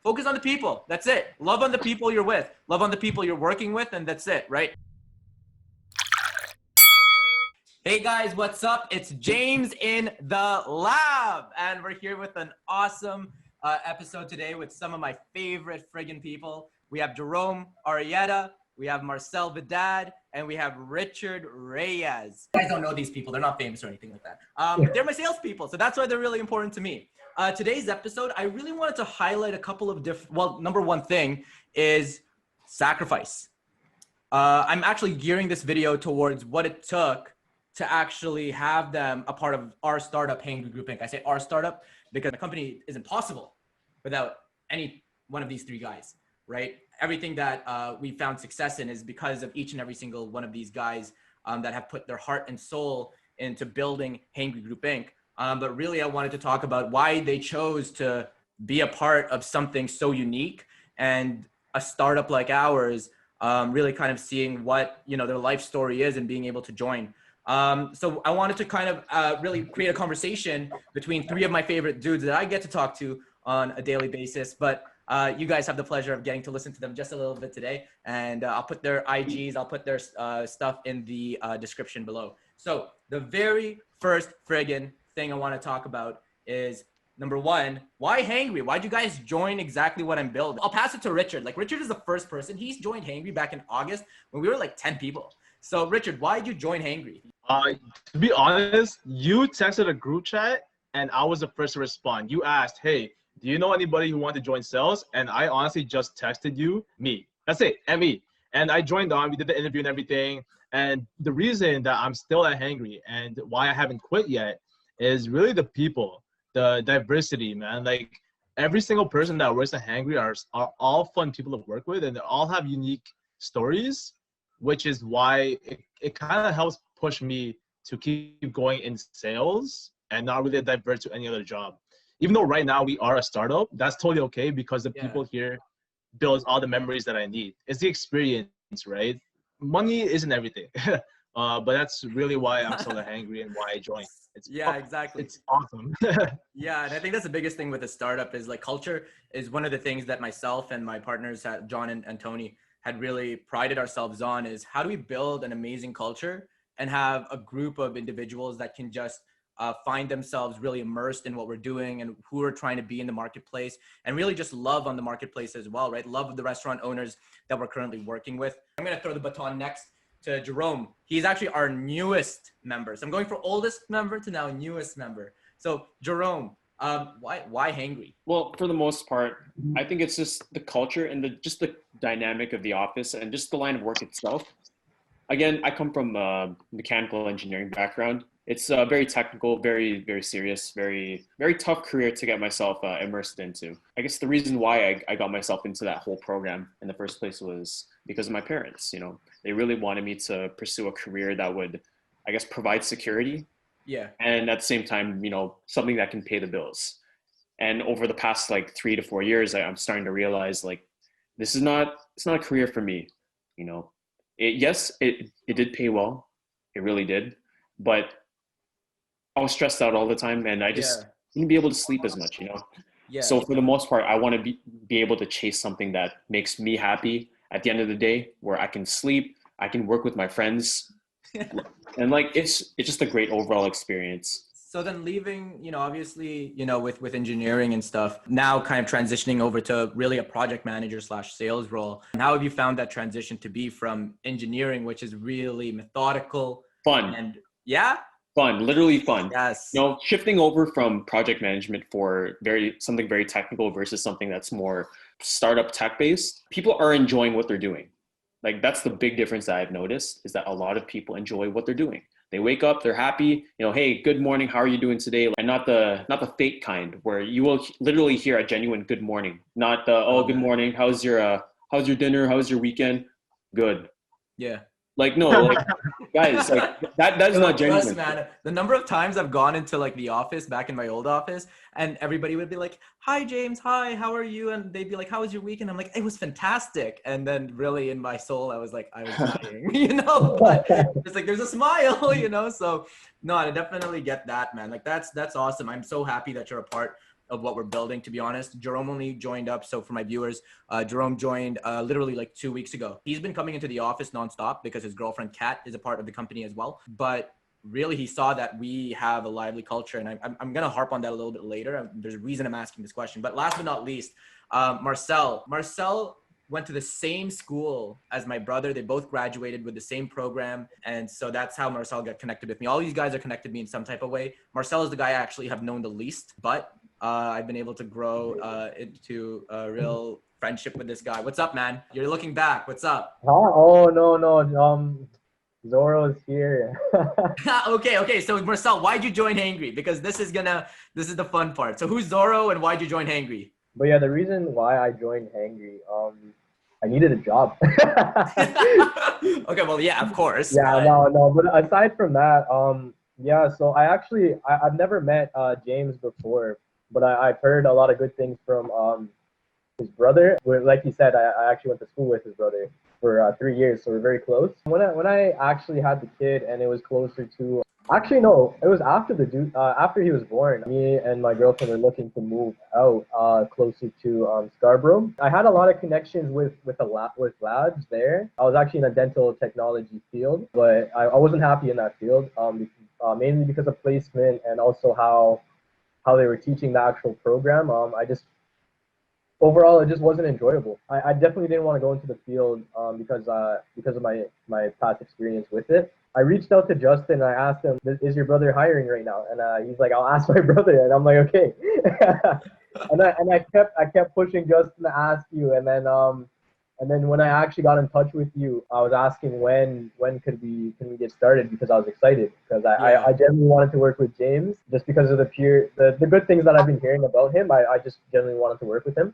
Focus on the people. That's it. Love on the people you're with. Love on the people you're working with, and that's it, right? Hey guys, what's up? It's James in the lab, and we're here with an awesome episode today with some of my favorite friggin' people. We have Jerome Arrieta, we have Marcel Vidad, and we have Richard Reyes. You guys don't know these people. They're not famous or anything like that. But they're my salespeople, so that's why they're really important to me. Today's episode, I really wanted to highlight a couple of different, well, number one thing is sacrifice. I'm actually gearing this video towards what it took to actually have them a part of our startup, Hangry Group Inc. I say our startup because the company is impossible without any one of these three guys, right? Everything that we found success in is because of each and every single one of these guys that have put their heart and soul into building Hangry Group Inc. But really, I wanted to talk about why they chose to be a part of something so unique and a startup like ours, really kind of seeing what, you know, their life story is and being able to join. So I wanted to kind of really create a conversation between three of my favorite dudes that I get to talk to on a daily basis. But you guys have the pleasure of getting to listen to them just a little bit today. And I'll put their IGs, I'll put their stuff in the description below. So the very first friggin' thing I want to talk about is number one, why Hangry? Why'd you guys join exactly what I'm building? I'll pass it to Richard. Like Richard is the first person. He's joined Hangry back in August when we were like 10 people. So Richard, why'd you join Hangry? To be honest, you texted a group chat and I was the first to respond. You asked, hey, do you know anybody who wants to join sales? And I honestly just texted you, me. That's it, me. And I joined on, we did the interview and everything. And the reason that I'm still at Hangry and why I haven't quit yet is really the people, the diversity, man. Like every single person that works at Hangry are all fun people to work with and they all have unique stories, which is why it kind of helps push me to keep going in sales and not really divert to any other job. Even though right now we are a startup, that's totally okay because the people here build all the memories that I need. It's the experience, right? Money isn't everything, but that's really why I'm so hangry and why I joined. Exactly. It's awesome. Yeah, and I think that's the biggest thing with a startup is like culture is one of the things that myself and my partners, John and Tony, had really prided ourselves on is how do we build an amazing culture and have a group of individuals that can just find themselves really immersed in what we're doing and who we're trying to be in the marketplace and really just love on the marketplace as well, right? Love of the restaurant owners that we're currently working with. I'm going to throw the baton next to Jerome. He's actually our newest member. So I'm going from oldest member to now newest member. So Jerome, why Hangry? Well, for the most part, I think it's just the culture and just the dynamic of the office and just the line of work itself. Again, I come from a mechanical engineering background. It's very technical, very, very serious, very, very tough career to get myself immersed into. I guess the reason why I got myself into that whole program in the first place was because of my parents. You know, they really wanted me to pursue a career that would, I guess, provide security. Yeah. And at the same time, you know, something that can pay the bills. And over the past like 3 to 4 years, I'm starting to realize like, it's not a career for me. You know, it did pay well. It really did. But I was stressed out all the time and I just didn't be able to sleep as much, you know? Yeah. So for the most part, I want to be able to chase something that makes me happy at the end of the day, where I can sleep, I can work with my friends. And like, it's just a great overall experience. So then leaving, you know, obviously, you know, with engineering and stuff, now kind of transitioning over to really a project manager / sales role. And how have you found that transition to be from engineering, which is really methodical? Fun. And Fun, literally fun. Yes. You know, shifting over from project management for something very technical versus something that's more startup tech based, people are enjoying what they're doing. Like that's the big difference that I've noticed is that a lot of people enjoy what they're doing. They wake up, they're happy, you know, hey, good morning, how are you doing today? And not the fake kind where you will literally hear a genuine good morning, not the, oh, good morning, how's your dinner, how's your weekend? Good. Yeah. Like, no, like, guys, like that's not genuine. Trust, man, the number of times I've gone into like the office back in my old office and everybody would be like, hi, James. Hi, how are you? And they'd be like, how was your weekend? I'm like, it was fantastic. And then really in my soul, I was like, I was dying, you know, but it's like, there's a smile, you know? So no, I definitely get that, man. Like that's awesome. I'm so happy that you're a part of what we're building, to be honest. Jerome only joined up. So for my viewers, Jerome joined literally like 2 weeks ago. He's been coming into the office nonstop because his girlfriend Kat is a part of the company as well. But really, he saw that we have a lively culture, and I'm going to harp on that a little bit later. There's a reason I'm asking this question. But last but not least, Marcel went to the same school as my brother. They both graduated with the same program. And so that's how Marcel got connected with me. All these guys are connected me in some type of way. Marcel is the guy I actually have known the least, but I've been able to grow into a real friendship with this guy. What's up, man? You're looking back. What's up? Huh? Oh, no. Zoro's here. Okay. So Marcel, why'd you join Hangry? Because this is the fun part. So who's Zoro and why'd you join Hangry? But yeah, the reason why I joined Hangry, I needed a job. Okay, well, yeah, of course. Yeah, no. But aside from that, yeah. So I've never met James before, but I've heard a lot of good things from his brother. Like he said, I actually went to school with his brother for 3 years, so we're very close. When I actually had the kid, and it was closer to. Actually, no. It was after he was born. Me and my girlfriend were looking to move out closer to Scarborough. I had a lot of connections with labs there. I was actually in a dental technology field, but I wasn't happy in that field, mainly because of placement and also how they were teaching the actual program. Overall, it just wasn't enjoyable. I definitely didn't want to go into the field because of my past experience with it. I reached out to Justin and I asked him, is your brother hiring right now? And he's like, I'll ask my brother. And I'm like, okay. and I kept pushing Justin to ask you. And then when I actually got in touch with you, I was asking when can we get started, because I was excited, because I genuinely wanted to work with James just because of the good things that I've been hearing about him. I just genuinely wanted to work with him,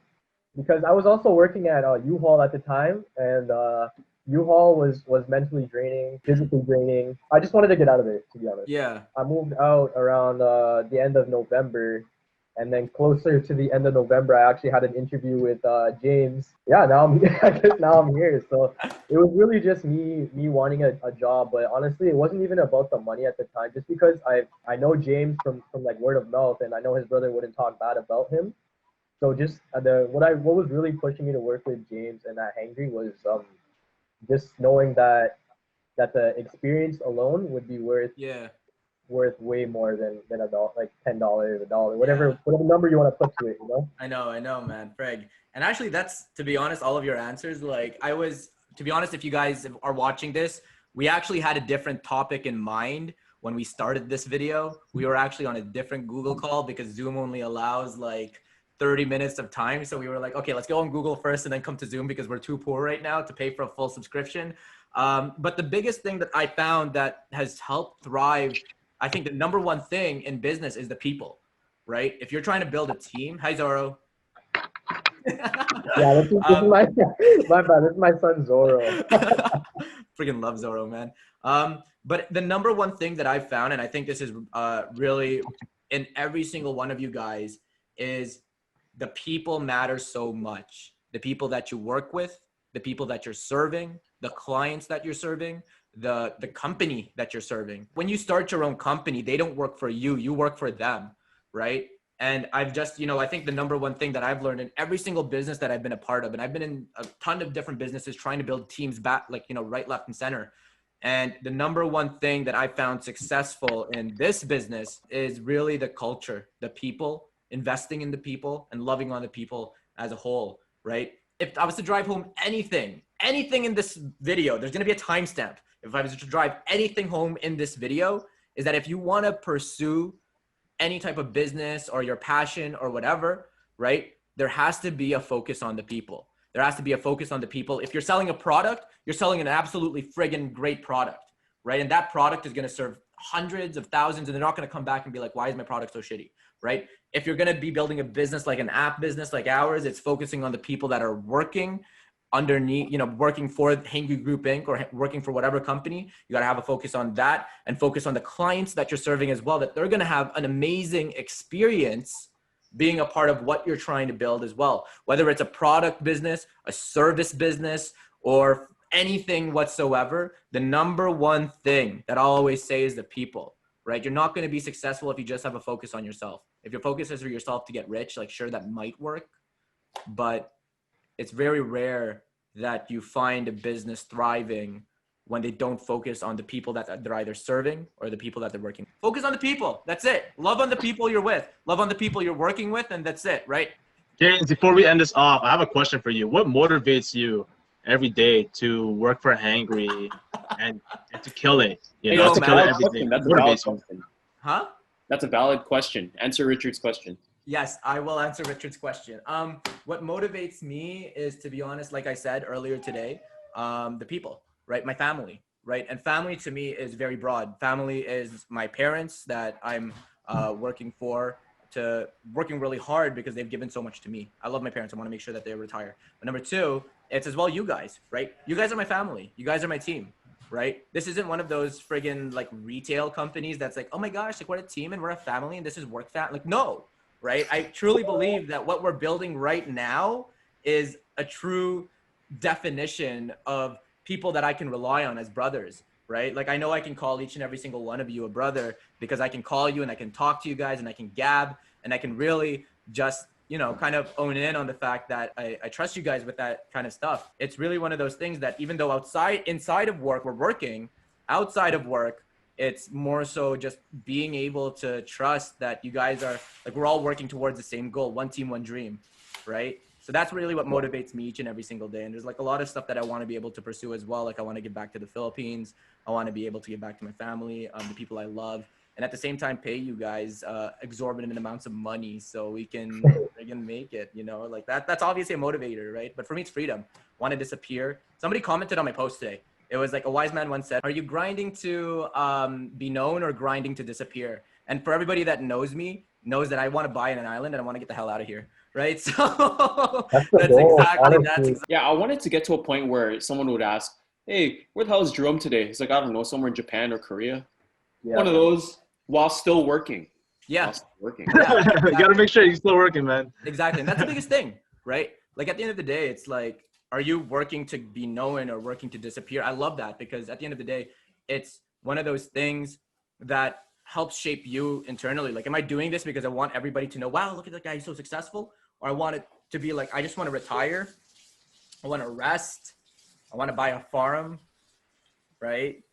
because I was also working at U-Haul at the time, and U-Haul was mentally draining, physically draining. I just wanted to get out of it, to be honest. Yeah. I moved out around the end of November, and then closer to the end of November, I actually had an interview with James. Yeah, I guess now I'm here. So it was really just me wanting a job, but honestly, it wasn't even about the money at the time, just because I know James from like word of mouth, and I know his brother wouldn't talk bad about him. So just what was really pushing me to work with James and at Hangry was just knowing that the experience alone would be worth way more than $1, like $10, $1, whatever number you want to put to it, you know? I know, man, Freg. And actually, that's, to be honest, all of your answers. Like, to be honest, if you guys are watching this, we actually had a different topic in mind when we started this video. We were actually on a different Google call because Zoom only allows like 30 minutes of time. So we were like, okay, let's go on Google first and then come to Zoom, because we're too poor right now to pay for a full subscription. But the biggest thing that I found that has helped thrive, I think the number one thing in business is the people, right? If you're trying to build a team, hi Zoro. Yeah, this is my bad. This is my son Zoro. Freaking love Zoro, man. But the number one thing that I've found, and I think this is really in every single one of you guys, is the people matter so much. The people that you work with, the people that you're serving, the clients that you're serving, the company that you're serving. When you start your own company, they don't work for you, you work for them, right? And I've just, I think the number one thing that I've learned in every single business that I've been a part of, and I've been in a ton of different businesses trying to build teams back, like, right, left, and center. And the number one thing that I found successful in this business is really the culture, the people, investing in the people and loving on the people as a whole, right? If I was to drive home anything in this video, there's going to be a timestamp. If I was to drive anything home in this video, is that if you want to pursue any type of business or your passion or whatever, right, there has to be a focus on the people. There has to be a focus on the people. If you're selling a product, you're selling an absolutely friggin' great product, right? And that product is going to serve hundreds of thousands, and they're not going to come back and be like, why is my product so shitty, right? If you're going to be building a business like an app business like ours, it's focusing on the people that are working underneath, working for Hangry Group Inc. or working for whatever company. You got to have a focus on that and focus on the clients that you're serving as well, that they're going to have an amazing experience being a part of what you're trying to build as well. Whether it's a product business, a service business, or anything whatsoever, the number one thing that I'll always say is the people, right? You're not going to be successful if you just have a focus on yourself. If your focus is for yourself to get rich, like sure, that might work, but it's very rare that you find a business thriving when they don't focus on the people that they're either serving or the people that they're working. Focus on the people. That's it. Love on the people you're with. Love on the people you're working with, and that's it, right? James, before we end this off, I have a question for you. What motivates you every day to work for Hangry and to kill it? You know, to kill it every day. That's a What valid motivates you? question. Huh? That's a valid question. Answer Richard's question. Yes, I will answer Richard's question. What motivates me is, to be honest, like I said earlier today, the people, right? My family, right? And family to me is very broad. Family is my parents that I'm working really hard because they've given so much to me. I love my parents. I want to make sure that they retire. But number two, it's as well you guys, right? You guys are my family. You guys are my team, right? This isn't one of those friggin' like retail companies that's like, oh my gosh, like we're a team and we're a family and this is work fat. Like, no. Right? I truly believe that what we're building right now is a true definition of people that I can rely on as brothers, right? Like I know I can call each and every single one of you a brother because I can call you and I can talk to you guys and I can gab and I can really just, you know, kind of own in on the fact that I trust you guys with that kind of stuff. It's really one of those things that even though inside of work, we're working, outside of work, it's more so just being able to trust that you guys are like, we're all working towards the same goal, one team, one dream, right? So that's really what motivates me each and every single day. And there's like a lot of stuff that I want to be able to pursue as well. Like I want to give back to the Philippines. I want to be able to give back to my family, the people I love. And at the same time, pay you guys exorbitant amounts of money so we can make it, you know, like that's obviously a motivator, right? But for me, it's freedom. Want to disappear. Somebody commented on my post today. It was like a wise man once said, are you grinding to be known or grinding to disappear? And for everybody that knows me, knows that I want to buy an island and I want to get the hell out of here, right? So that's exactly. Yeah, I wanted to get to a point where someone would ask, hey, where the hell is Jerome today? He's like, I don't know, somewhere in Japan or Korea. Yeah. One of those while still working. Yeah. While still working. Yeah, exactly. You got to make sure you're still working, man. Exactly. And that's the biggest thing, right? Like at the end of the day, it's like, are you working to be known or working to disappear? I love that because at the end of the day, it's one of those things that helps shape you internally. Like, am I doing this because I want everybody to know, wow, look at that guy, he's so successful? Or I want it to be like, I just want to retire. I want to rest. I want to buy a farm, right?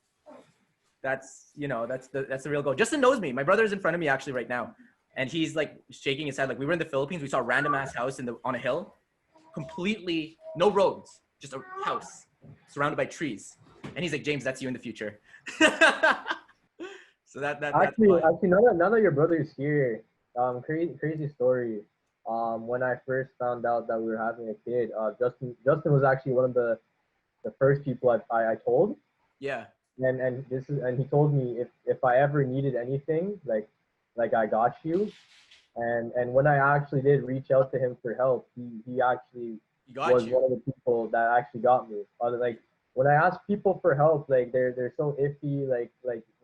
That's, you know, that's the real goal. Justin knows me. My brother is in front of me actually right now. And he's like shaking his head. Like we were in the Philippines. We saw a random ass house on a hill. Completely no roads, just a house surrounded by trees. And he's like, James, that's you in the future. So actually now that your brother's here, crazy story. When I first found out that we were having a kid, Justin was actually one of the first people I told. Yeah. And he told me if I ever needed anything, like I got you. And when I actually did reach out to him for help, he actually was one of the people that actually got me. Like when I ask people for help, like they're so iffy, like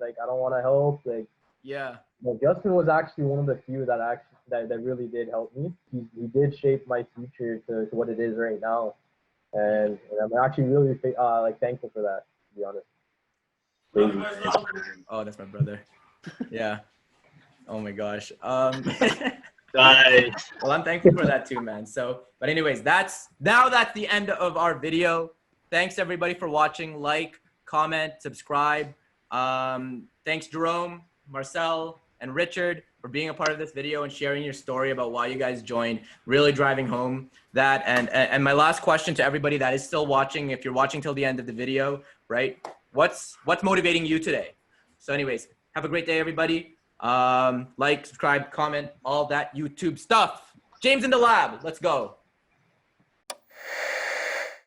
I don't want to help. Like yeah. Well, Justin was actually one of the few that really did help me. He did shape my future to what it is right now, and I'm actually really like thankful for that, to be honest. Oh, that's my brother. Yeah. Oh my gosh. Nice. Well, I'm thankful for that too, man. So, but anyways, that's the end of our video. Thanks everybody for watching. Like, comment, subscribe. Thanks Jerome, Marcel, and Richard for being a part of this video and sharing your story about why you guys joined. Really driving home that. And my last question to everybody that is still watching, if you're watching till the end of the video, right? What's motivating you today? So anyways, have a great day, everybody. Like, subscribe, comment, all that YouTube stuff. James in the lab. Let's go.